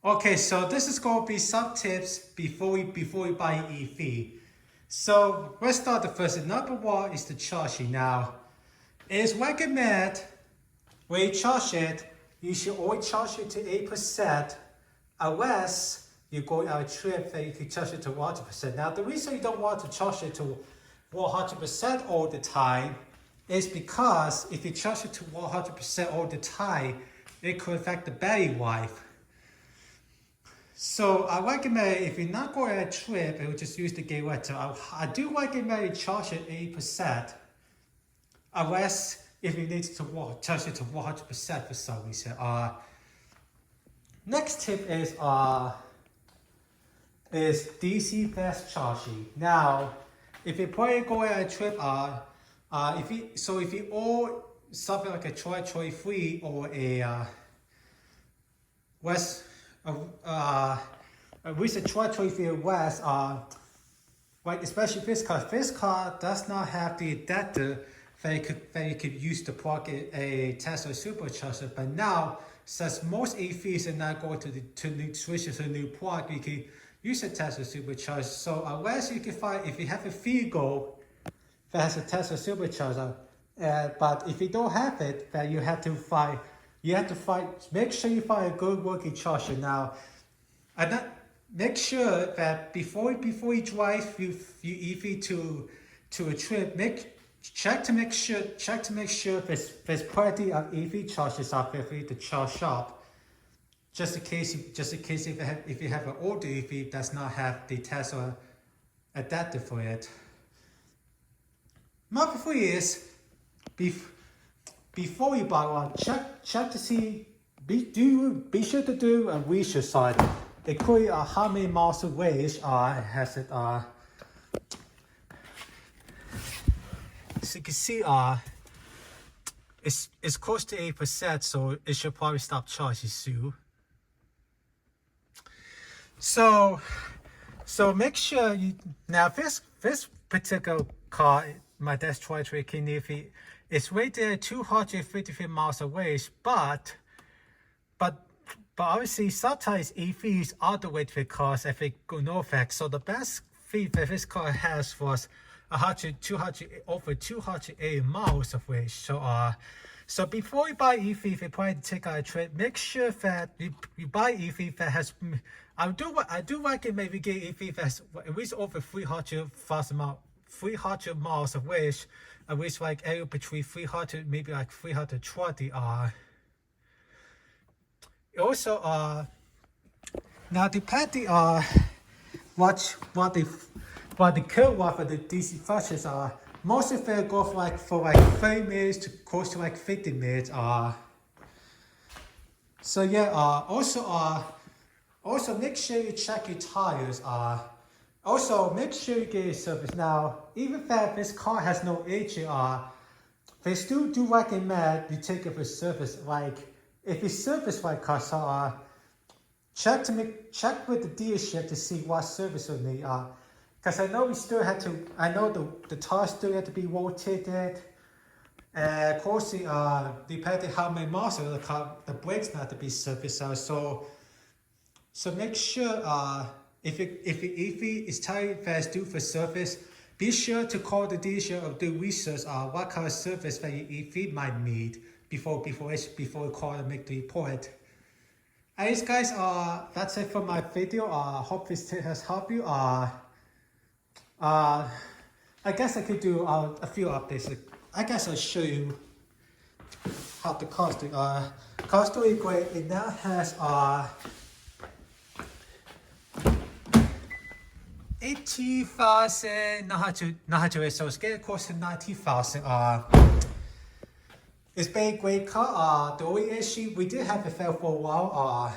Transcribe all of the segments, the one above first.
Okay, so this is going to be some tips before we buy EV. So let's start the first. Number one is the charging. Now, it's recommended when you charge it, you should always charge it to 8%, unless you go on a trip that you can charge it to 100%. Now, the reason you don't want to charge it to 100% all the time is because if you charge it to 100% all the time, it could affect the battery life. So I recommend if you're not going on a trip and just use the gateway, I do recommend you charge it 80%, unless if you need to charge it to 100% for some reason. Next tip is DC fast charging. Now, if you're planning going on a trip, if you own something like a 2023 or a West. Recent 2023 West, like especially this car does not have the adapter that you could use to plug in a Tesla supercharger. But now, since most EVs are not going to switch to a new plug, you can use a Tesla supercharger. So unless you can find, if you have a vehicle that has a Tesla supercharger, but if you don't have it, then you have to find. Make sure you find a good working charger. Now, make sure that before you drive your EV to a trip, check to make sure there's plenty of EV chargers out there for you to charge up. Just in case if you have an older EV does not have the Tesla adapter for it. Number 3 is before you buy one, check to see. Be sure to do a research site. Including how many miles away has it. So you can see it's close to 8%, so it should probably stop charging soon. So make sure you now this particular car, my Dash 23 Kinefi, it's rated 253 miles away, but obviously sometimes EVs are the way to the cars if they go no effect. So the best speed that this car has was over 280 miles of range. So before you buy EV, if you plan to take out a trip, make sure that you buy EV that has. I do recommend maybe get EV that's at least over 300 miles of range, at least like anywhere between 300 maybe like 320 . Also, now depending on what the kilowatt for the DC functions are, most of them go for like 30 minutes to close to like 50 minutes. So yeah. Also make sure you check your tires. Also make sure you get your service. Now, even if this car has no aging, they still do recommend you take it for service. Like if you service like car, so check with the dealership to see what service you need. Because I know the tires still have to be rotated. Of course, depending how many miles of the car, the brakes have to be serviced out. So make sure if your EV is telling you that it's due for service, be sure to call the dealership or do research on what kind of service that your EV might need before you call and make the report. Anyways, guys, that's it for my video. Hope this tip has helped you. I guess I could do a few updates. I guess I'll show you how the car's doing. Car's doing great. It now has 80,900, so it's getting close to 90,000. It's been a great car. The only issue, we did have it fail for a while.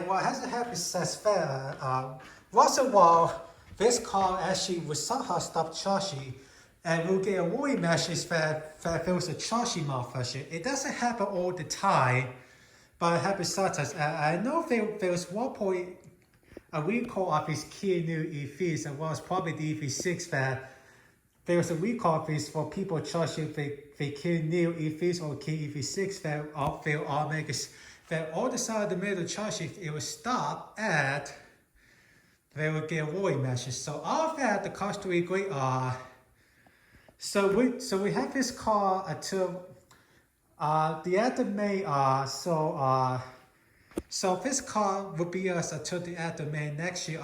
What hasn't happened since fail. Once in a while, this car actually will somehow stop charging, and we'll get a warning message that there was a charging malfunction. It doesn't happen all the time, but it happens sometimes. I know there was one point a recall of these Kia new EVs, and was probably the EV6 that there was a recall of these for people charging the Kia new EVs or Kia EV6 that that all the side of the middle charge, it will stop at they will get warning message. So after that, the cost we agree are. So we have this car until the end of May. So this car will be us until the end of May next year.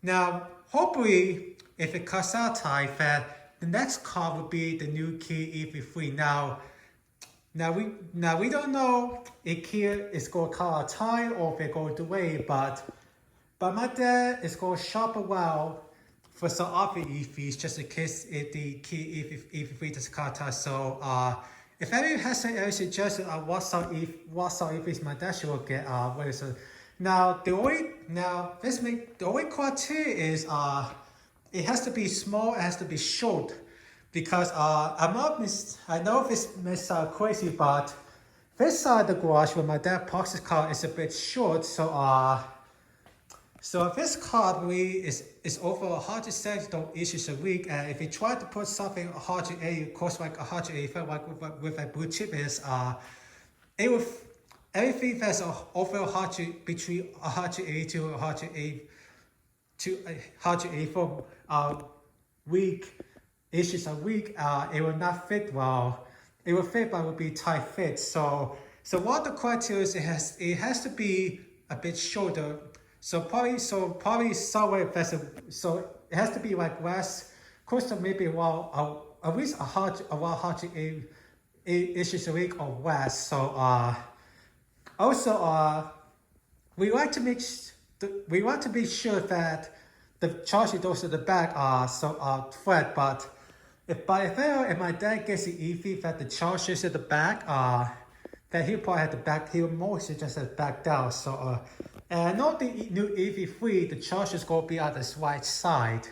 Now hopefully, if it cuts out time, that the next car will be the new Kia EV3. Now we don't know if Kia is going to cut out time or if they're going to wait, but my dad is going to shop around for some other EVs just in case if the Kia EV3 does cut out. So if anyone has any suggestion on what some EVs my dad should get, now the only criteria is it has to be small, it has to be short, because I know this may sound crazy, but this side of the garage where my dad parks his car is a bit short, so if this car is over 170 issues a week, and if you try to put something 180, of course like 185, like with a blue chip is, it will everything that's over 100 between 180 to 180 to 184 week issues a week, it will not fit well. It will fit, but it will be tight fit. So what the criteria is, it has to be a bit shorter. So probably somewhere that's so it has to be like less, close to maybe at least around 180 issues a week or less. So also we want to be sure that the charging doors at the back are flat. But if my dad gets the EV that the chargers at the back then he'll probably have the back. He'll mostly just have back down. So and I know the new EV3, the charger is going to be on this right side.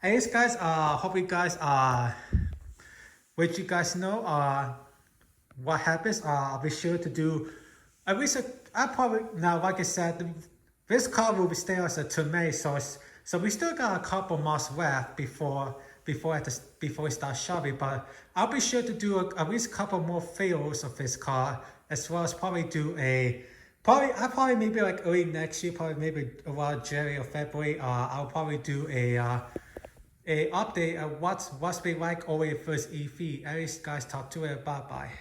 Anyways, guys, hope you guys let you guys know what happens. I'll be sure to do at least I probably now, like I said, this car will be staying us until May, so we still got a couple months left before we start shopping. But I'll be sure to do at least a couple more videos of this car, as well as probably do I'll probably maybe like early next year, probably maybe around January or February. I'll probably do a update of what's been like over the first EV. Anyways, guys, talk to you. Bye bye.